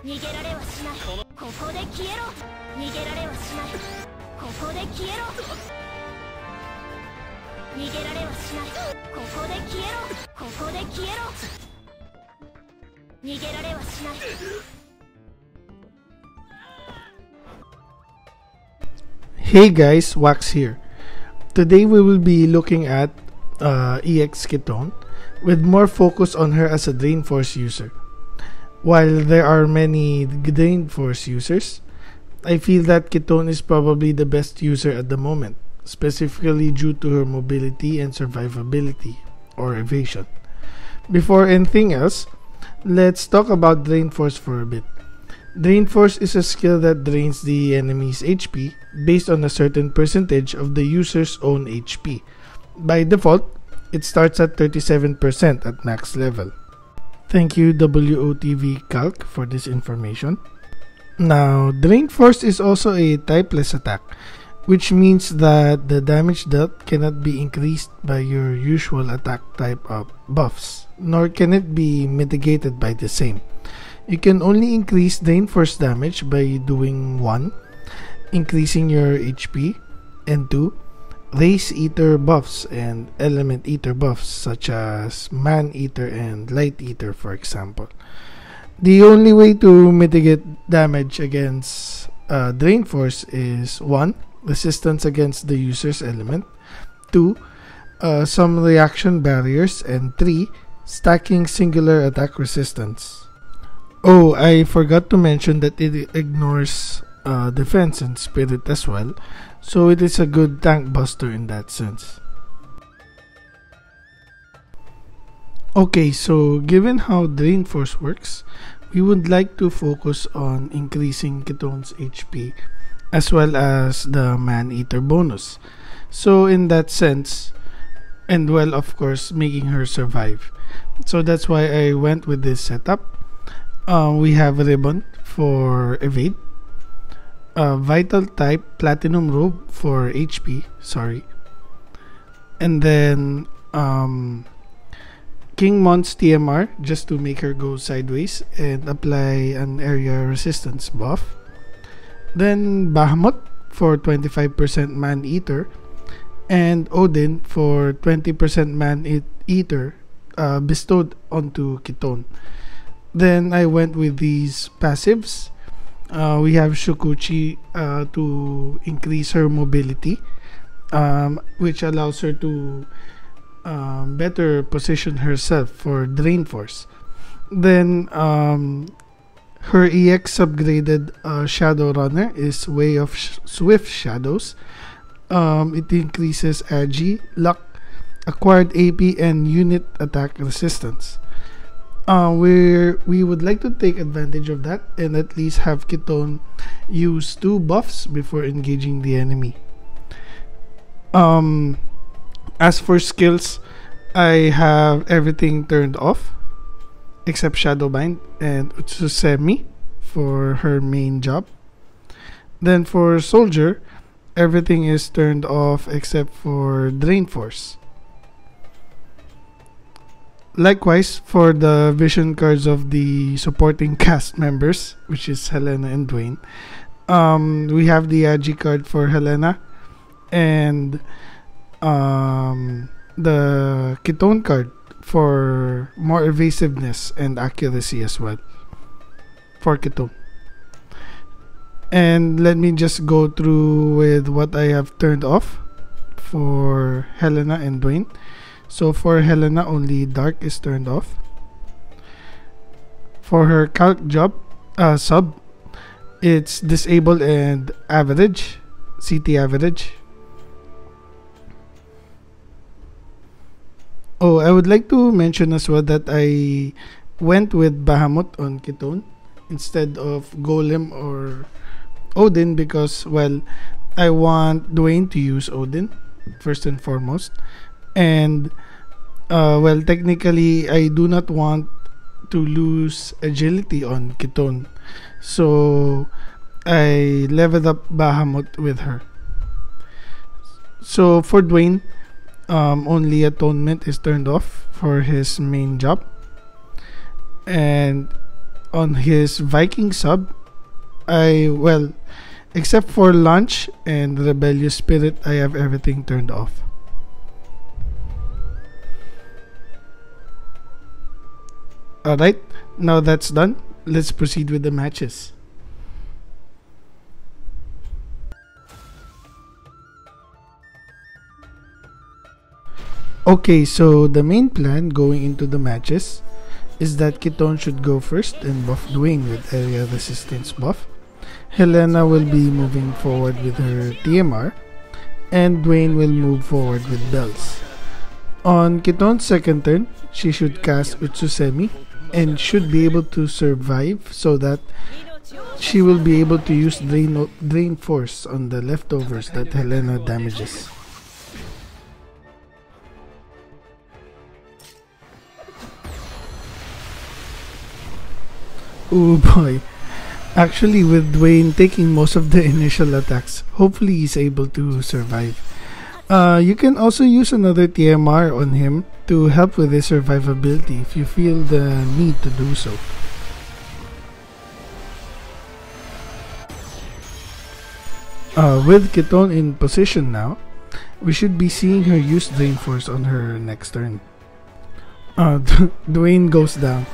逃げられはしない。ここで消えろ。逃げられはしない。ここで消えろ。逃げられはしない。ここで消えろ。ここで消えろ。逃げられはしない。Hey guys, Wax here. Today we will be looking at EX Kitone with more focus on her as a Drain Force user. While there are many Drain Force users, I feel that Kitone is probably the best user at the moment, specifically due to her mobility and survivability, or evasion. Before anything else, let's talk about Drain Force for a bit. Drain Force is a skill that drains the enemy's HP based on a certain percentage of the user's own HP. By default, it starts at 37% at max level. Thank you WOTV Calc for this information. Now, Drain Force is also a typeless attack, which means that the damage dealt cannot be increased by your usual attack type of buffs, nor can it be mitigated by the same. You can only increase Drain Force damage by doing 1. Increasing your HP, and 2. Race Eater buffs and Element Eater buffs such as Man Eater and Light Eater, for example. The only way to mitigate damage against Drain Force is 1. Resistance against the user's element, 2. Some reaction barriers, and 3. Stacking singular attack resistance. Oh, I forgot to mention that it ignores defense and spirit as well, so it is a good tank buster in that sense. Okay, so given how Drain Force works, we would like to focus on increasing Kitone's HP as well as the Man Eater bonus. So in that sense, and well, of course, making her survive. So that's why I went with this setup. We have Ribbon for evade, Vital type Platinum Robe for HP, and then King Mon's TMR just to make her go sideways and apply an area resistance buff. Then Bahamut for 25% Man Eater, and Odin for 20% Man Eater bestowed onto Kitone. Then I went with these passives. We have Shukuchi to increase her mobility, which allows her to better position herself for Drain Force. Then her EX upgraded Shadow Runner is Way of Swift Shadows. It increases Agi, Luck, Acquired AP, and Unit Attack Resistance. We would like to take advantage of that and at least have Kitone use 2 buffs before engaging the enemy. As for skills, I have everything turned off except Shadowbind and Utsusemi for her main job. Then for Soldier, everything is turned off except for Drain Force. Likewise, for the vision cards of the supporting cast members, which is Helena and Dwayne, we have the Agi card for Helena and the Kitone card for more evasiveness and accuracy as well for Kitone. And let me just go through with what I have turned off for Helena and Dwayne. So for Helena, only Dark is turned off. For her calc job sub, it's disabled and average, CT average. Oh, I would like to mention as well that I went with Bahamut on Kitone instead of Golem or Odin because, well, I want Dwayne to use Odin first and foremost. And well, technically I do not want to lose agility on Kitone, so I leveled up Bahamut with her. So for Dwayne, only Atonement is turned off for his main job, and on his Viking sub, except for Launch and Rebellious Spirit, I have everything turned off. Alright, now that's done, let's proceed with the matches. Okay, so the main plan going into the matches is that Kitone should go first and buff Dwayne with area resistance buff. Helena will be moving forward with her TMR, and Dwayne will move forward with bells. On Kitone's second turn, she should cast Utsusemi and should be able to survive so that she will be able to use Drain Force on the leftovers that Helena damages. Oh boy. Actually, with Dwayne taking most of the initial attacks, hopefully he's able to survive. You can also use another TMR on him to help with his survivability if you feel the need to do so. With Kitone in position now, we should be seeing her use Drain Force on her next turn. Dwayne goes down.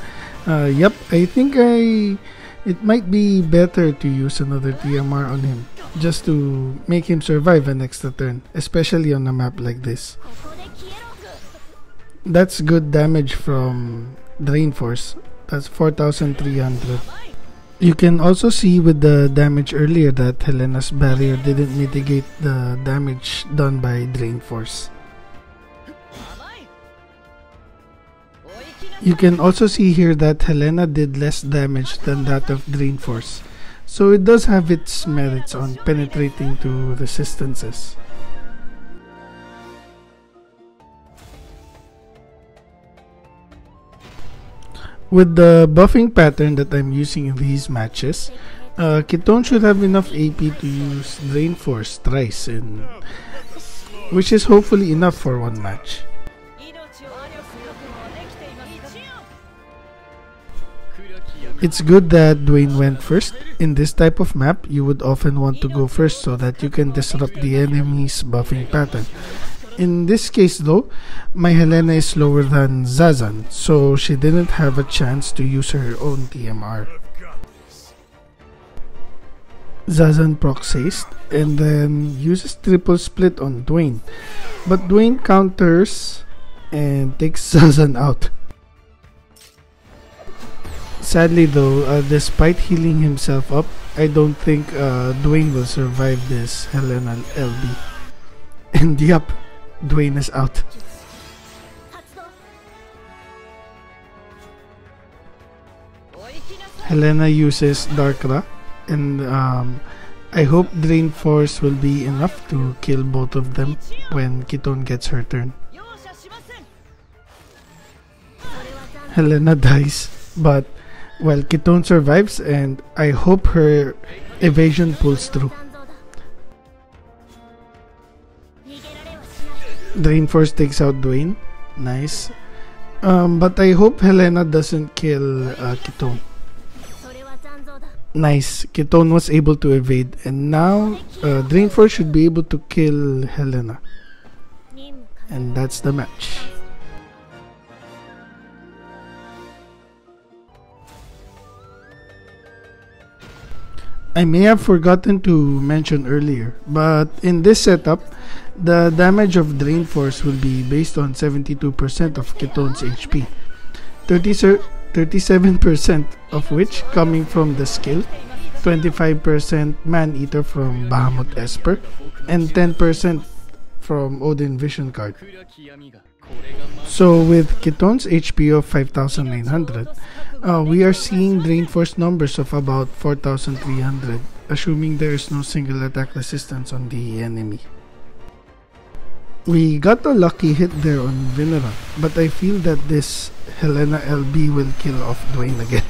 Yep, I think it might be better to use another TMR on him just to make him survive an extra turn, especially on a map like this. That's good damage from Drain Force. That's 4,300. You can also see with the damage earlier that Helena's barrier didn't mitigate the damage done by Drain Force. You can also see here that Helena did less damage than that of Drain Force, so it does have its merits on penetrating to resistances. With the buffing pattern that I'm using in these matches, Kitone should have enough AP to use Drain Force thrice, which is hopefully enough for one match. It's good that Dwayne went first. In this type of map, you would often want to go first so that you can disrupt the enemy's buffing pattern. In this case though, my Helena is slower than Zazan, so she didn't have a chance to use her own TMR. Zazan procs haste and then uses triple split on Dwayne, but Dwayne counters and takes Zazan out. Sadly though, despite healing himself up, I don't think Dwayne will survive this Helena LB. And yup, Dwayne is out. Helena uses Darkra, and I hope Drain Force will be enough to kill both of them when Kitone gets her turn. Helena dies, but well, Kitone survives, and I hope her evasion pulls through. Drain Force takes out Dwayne. Nice. But I hope Helena doesn't kill Kitone. Nice. Kitone was able to evade, and now Drain Force should be able to kill Helena. And that's the match. I may have forgotten to mention earlier, but in this setup, the damage of Drain Force will be based on 72% of Kitone's HP, 37% of which coming from the skill, 25% Man-Eater from Bahamut Esper, and 10% from Odin Vision card. So with Kitone's HP of 5,900, we are seeing Drain Force numbers of about 4,300, assuming there is no single attack resistance on the enemy. We got a lucky hit there on Vinera, but I feel that this Helena LB will kill off Dwayne again.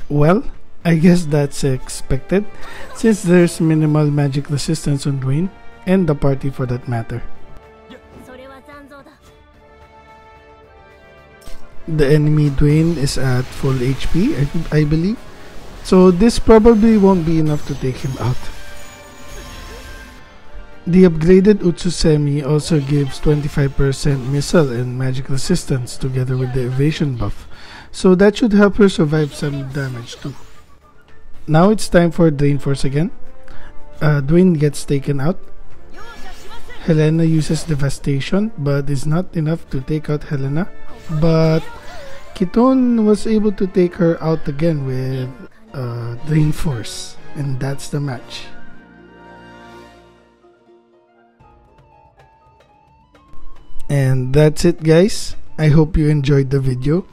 Well, I guess that's expected, since there's minimal magic resistance on Dwayne, and the party for that matter. the enemy Dwayne is at full HP, I believe. So this probably won't be enough to take him out. The upgraded Utsusemi also gives 25% missile and magic resistance together with the evasion buff, so that should help her survive some damage too. Now it's time for Drain Force again. Dwayne gets taken out. Helena uses Devastation, but is not enough to take out Helena. But Kitone was able to take her out again with Drain Force, and that's the match. And that's it, guys. I hope you enjoyed the video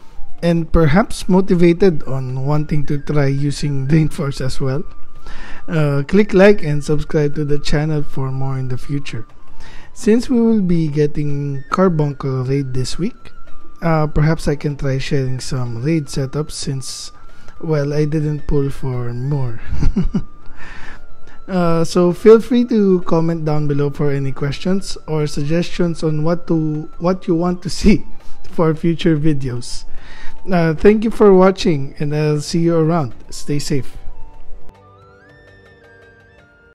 and perhaps motivated on wanting to try using Drain Force as well. Click like and subscribe to the channel for more in the future. Since we will be getting Carbuncle raid this week, perhaps I can try sharing some raid setups since, well, I didn't pull for more. So feel free to comment down below for any questions or suggestions on what you want to see for future videos. Thank you for watching, and I'll see you around. Stay safe.